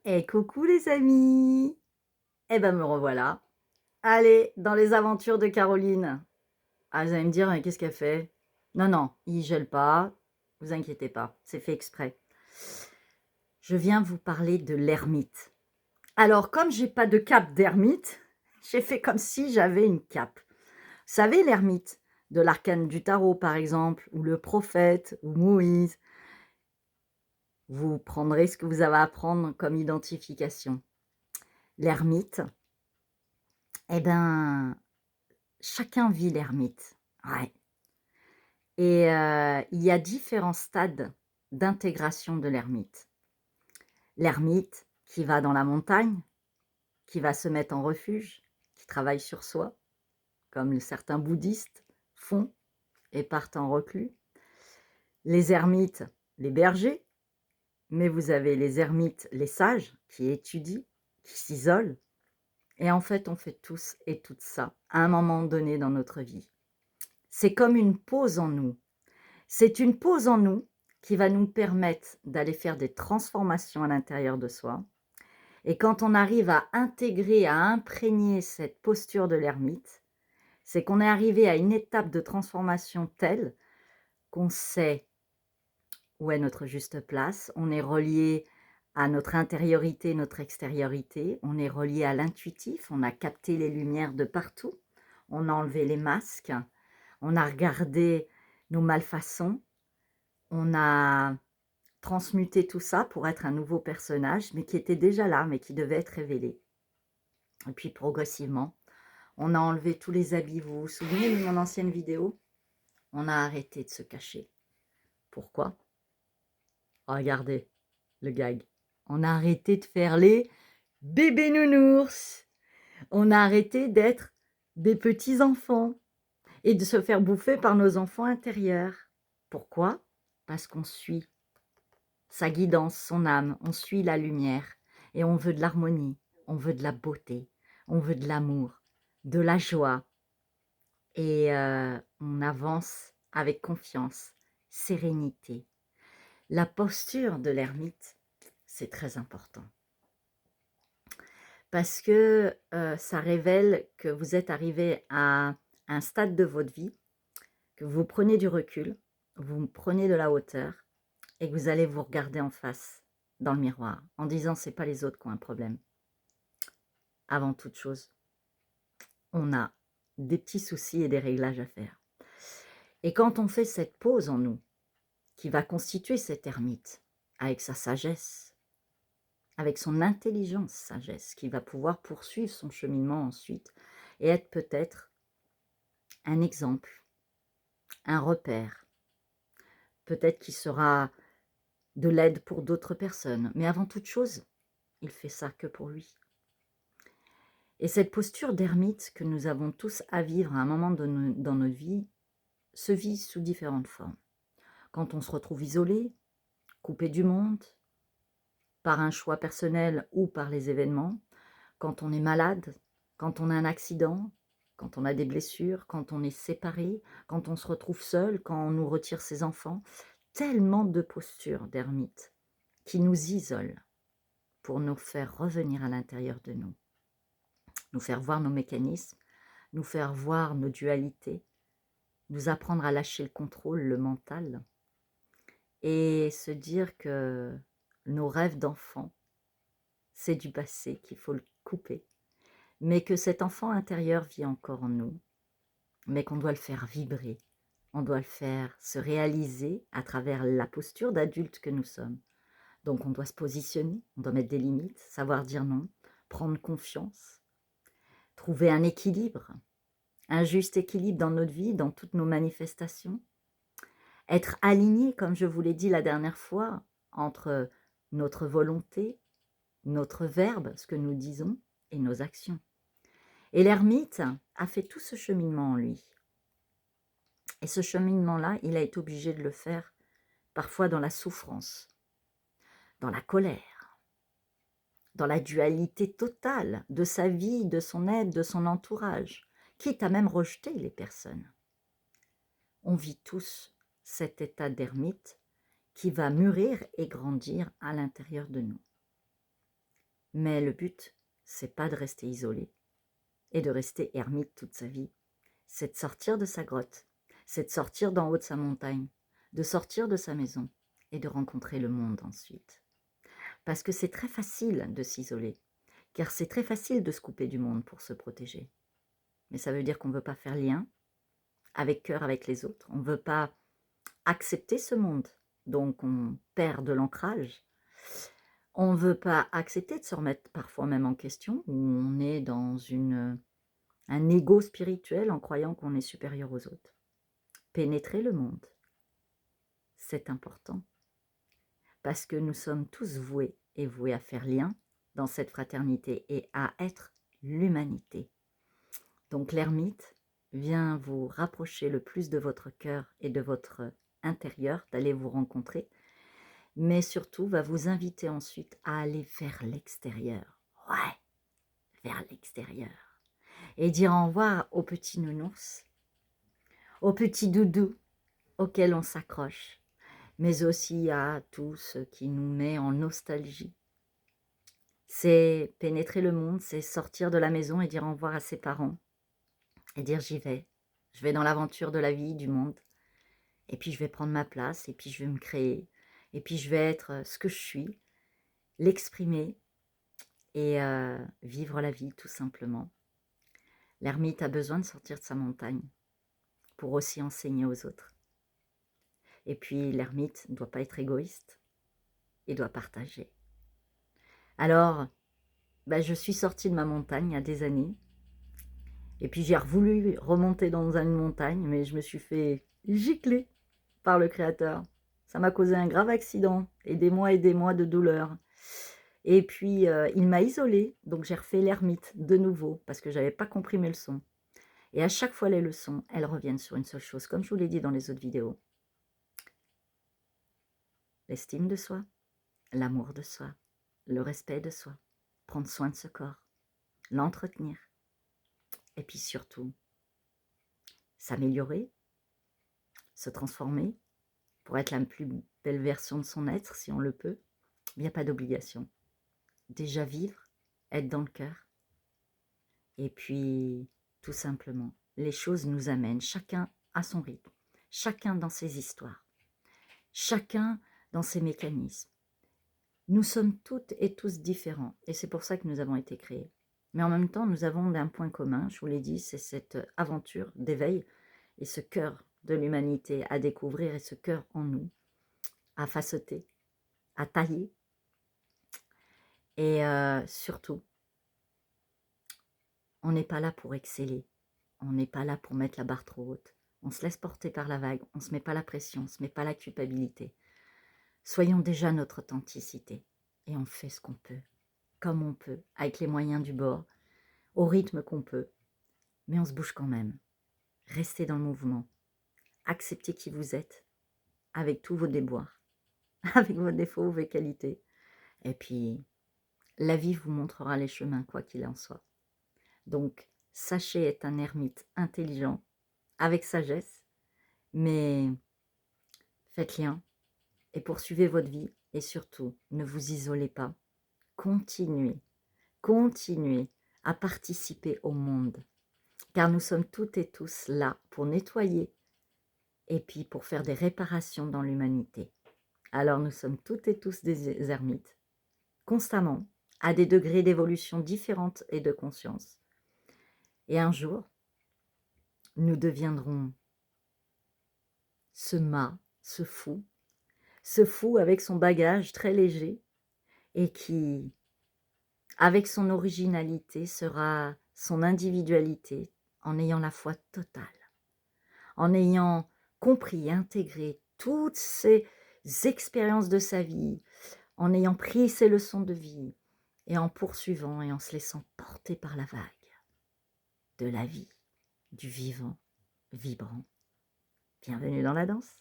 Et coucou les amis! Eh ben me revoilà. Allez, dans les aventures de Caroline. Ah, vous allez me dire: «Mais qu'est-ce qu'elle fait?» Non, non, il gèle pas, vous inquiétez pas, c'est fait exprès. Je viens vous parler de l'ermite. Alors comme j'ai pas de cape d'ermite, j'ai fait comme si j'avais une cape. Vous savez l'ermite de l'arcane du tarot par exemple, ou le prophète, ou Moïse. Vous prendrez ce que vous avez à prendre comme identification. L'ermite, eh ben, chacun vit l'ermite, ouais. Et il y a différents stades d'intégration de l'ermite. L'ermite qui va dans la montagne, qui va se mettre en refuge, qui travaille sur soi, comme certains bouddhistes font et partent en reclus. Les ermites, les bergers, mais vous avez les ermites, les sages, qui étudient, qui s'isolent. Et en fait, on fait tous et toutes ça à un moment donné dans notre vie. C'est comme une pause en nous. C'est une pause en nous qui va nous permettre d'aller faire des transformations à l'intérieur de soi. Et quand on arrive à intégrer, à imprégner cette posture de l'ermite, c'est qu'on est arrivé à une étape de transformation telle qu'on sait où est notre juste place, on est relié à notre intériorité, notre extériorité, on est relié à l'intuitif, on a capté les lumières de partout, on a enlevé les masques, on a regardé nos malfaçons, on a transmuté tout ça pour être un nouveau personnage, mais qui était déjà là, mais qui devait être révélé. Et puis progressivement, on a enlevé tous les habits. Vous vous souvenez de mon ancienne vidéo? On a arrêté de se cacher. Pourquoi? Regardez le gag. On a arrêté de faire les bébés nounours. On a arrêté d'être des petits enfants et de se faire bouffer par nos enfants intérieurs. Pourquoi? Parce qu'on suit sa guidance, son âme, on suit la lumière et on veut de l'harmonie, on veut de la beauté, on veut de l'amour, de la joie et on avance avec confiance, sérénité. La posture de l'ermite, c'est très important parce que ça révèle que vous êtes arrivé à un stade de votre vie, que vous prenez du recul, vous prenez de la hauteur et que vous allez vous regarder en face dans le miroir en disant c'est pas les autres qui ont un problème. Avant toute chose, on a des petits soucis et des réglages à faire. Et quand on fait cette pause en nous, qui va constituer cet ermite, avec sa sagesse, avec son intelligence sagesse, qui va pouvoir poursuivre son cheminement ensuite et être peut-être un exemple, un repère, peut-être qu'il sera de l'aide pour d'autres personnes, mais avant toute chose, il fait ça que pour lui. Et cette posture d'ermite que nous avons tous à vivre à un moment dans notre vie se vit sous différentes formes. Quand on se retrouve isolé, coupé du monde, par un choix personnel ou par les événements, quand on est malade, quand on a un accident, quand on a des blessures, quand on est séparé, quand on se retrouve seul, quand on nous retire ses enfants, tellement de postures d'ermite qui nous isolent pour nous faire revenir à l'intérieur de nous, nous faire voir nos mécanismes, nous faire voir nos dualités, nous apprendre à lâcher le contrôle, le mental, et se dire que nos rêves d'enfant, c'est du passé, qu'il faut le couper, mais que cet enfant intérieur vit encore en nous, mais qu'on doit le faire vibrer, on doit le faire se réaliser à travers la posture d'adulte que nous sommes. Donc on doit se positionner, on doit mettre des limites, savoir dire non, prendre confiance, trouver un équilibre, un juste équilibre dans notre vie, dans toutes nos manifestations, être aligné, comme je vous l'ai dit la dernière fois, entre notre volonté, notre verbe, ce que nous disons, et nos actions. Et l'ermite a fait tout ce cheminement en lui. Et ce cheminement-là, il a été obligé de le faire parfois dans la souffrance, dans la colère, dans la dualité totale de sa vie, de son aide, de son entourage, quitte à même rejeter les personnes. On vit tous cet état d'ermite qui va mûrir et grandir à l'intérieur de nous. Mais le but, c'est pas de rester isolé et de rester ermite toute sa vie. C'est de sortir de sa grotte, c'est de sortir d'en haut de sa montagne, de sortir de sa maison et de rencontrer le monde ensuite. Parce que c'est très facile de s'isoler, car c'est très facile de se couper du monde pour se protéger. Mais ça veut dire qu'on ne veut pas faire lien avec cœur avec les autres, on ne veut pas accepter ce monde, donc on perd de l'ancrage. On ne veut pas accepter de se remettre parfois même en question, où on est dans un ego spirituel en croyant qu'on est supérieur aux autres. Pénétrer le monde, c'est important, parce que nous sommes tous voués et voués à faire lien dans cette fraternité et à être l'humanité. Donc l'ermite vient vous rapprocher le plus de votre cœur et de votre intérieur, d'aller vous rencontrer, mais surtout va vous inviter ensuite à aller vers l'extérieur. Ouais, vers l'extérieur. Et dire au revoir aux petits nounours, aux petits doudous auxquels on s'accroche, mais aussi à tout ce qui nous met en nostalgie. C'est pénétrer le monde, c'est sortir de la maison et dire au revoir à ses parents, et dire j'y vais, je vais dans l'aventure de la vie, du monde, et puis je vais prendre ma place, et puis je vais me créer, et puis je vais être ce que je suis, l'exprimer, et vivre la vie tout simplement. L'ermite a besoin de sortir de sa montagne pour aussi enseigner aux autres. Et puis l'ermite ne doit pas être égoïste, il doit partager. Alors, je suis sortie de ma montagne il y a des années, et puis j'ai voulu remonter dans une montagne, mais je me suis fait gicler par le Créateur. Ça m'a causé un grave accident et des mois de douleur. Et puis, il m'a isolée, donc j'ai refait l'ermite de nouveau, parce que je n'avais pas compris mes leçons. Et à chaque fois, les leçons, elles reviennent sur une seule chose, comme je vous l'ai dit dans les autres vidéos. L'estime de soi, l'amour de soi, le respect de soi, prendre soin de ce corps, l'entretenir. Et puis surtout, s'améliorer, se transformer pour être la plus belle version de son être, si on le peut. Il n'y a pas d'obligation. Déjà vivre, être dans le cœur. Et puis, tout simplement, les choses nous amènent, chacun à son rythme, chacun dans ses histoires, chacun dans ses mécanismes. Nous sommes toutes et tous différents, et c'est pour ça que nous avons été créés. Mais en même temps, nous avons un point commun, je vous l'ai dit, c'est cette aventure d'éveil et ce cœur de l'humanité à découvrir et ce cœur en nous, à faceter, à tailler. Et surtout, on n'est pas là pour exceller, on n'est pas là pour mettre la barre trop haute. On se laisse porter par la vague, on ne se met pas la pression, on ne se met pas la culpabilité. Soyons déjà notre authenticité et on fait ce qu'on peut, comme on peut, avec les moyens du bord, au rythme qu'on peut, mais on se bouge quand même. Restez dans le mouvement, acceptez qui vous êtes, avec tous vos déboires, avec vos défauts, vos qualités. Et puis, la vie vous montrera les chemins, quoi qu'il en soit. Donc, sachez être un ermite intelligent, avec sagesse, mais faites lien et poursuivez votre vie. Et surtout, ne vous isolez pas. Continuez à participer au monde. Car nous sommes toutes et tous là pour nettoyer et puis pour faire des réparations dans l'humanité. Alors nous sommes toutes et tous des ermites, constamment, à des degrés d'évolution différentes et de conscience. Et un jour, nous deviendrons ce mât, ce fou avec son bagage très léger et qui, avec son originalité, sera son individualité en ayant la foi totale, en ayant compris, intégré toutes ces expériences de sa vie, en ayant pris ses leçons de vie et en poursuivant et en se laissant porter par la vague de la vie, du vivant, vibrant. Bienvenue dans la danse.